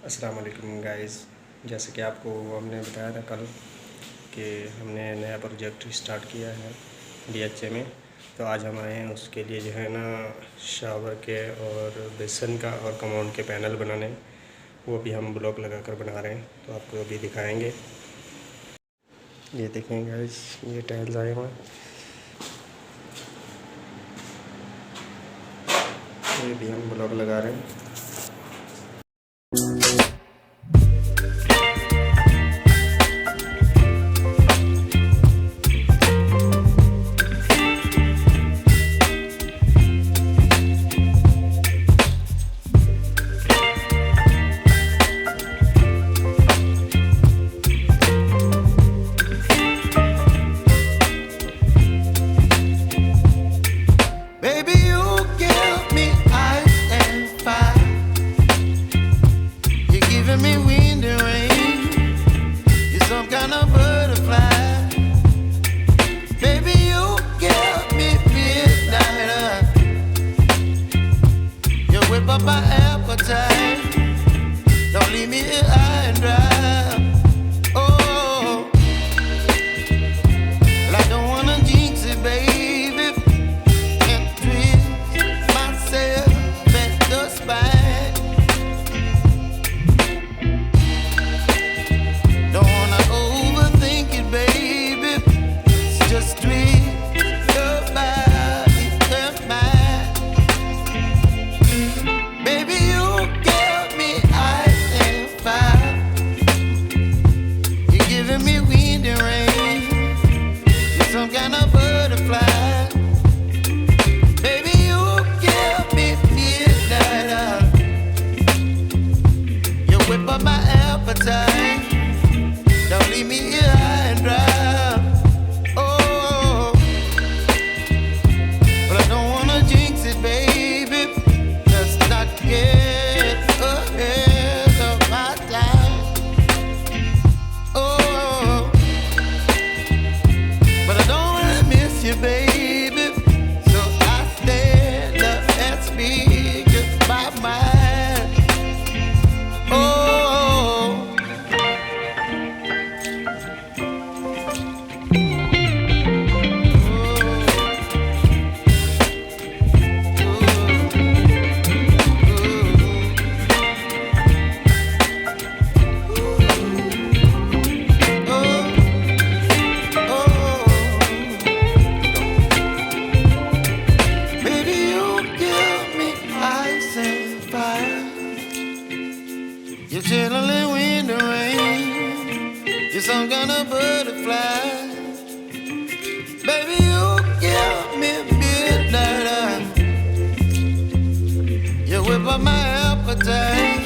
अस्सलाम वालेकुम गाइस। जैसे कि आपको हमने बताया था कल कि हमने नया प्रोजेक्ट स्टार्ट किया है डीएचए में। तो आज हम आए हैं उसके लिए जो है ना शावर के और बेसन का और कमाउंट के पैनल बनाने, वो भी हम ब्लॉक लगाकर बना रहे हैं। तो आपको अभी दिखाएंगे। ये देखें गाइस, ये टाइल्स आए हुए हैं, ये भी हम ब्लॉक लगा रहे हैं। Me wind and rain, you're some kind of butterfly. Baby, you give me midnight. You whip up my appetite. Don't leave me here high and dry. Oh, well, I don't wanna jinx it, baby, and twist myself at the spine. Don't leave me here high and dry. Oh, but I don't wanna jinx it, baby. Let's not get ahead of my time. Oh, but I don't wanna miss you, baby. So I stand up and speak just my mind. Oh. You're chilling wind and rain. You're some kind of butterfly. Baby, you give me midnight. You whip up my appetite.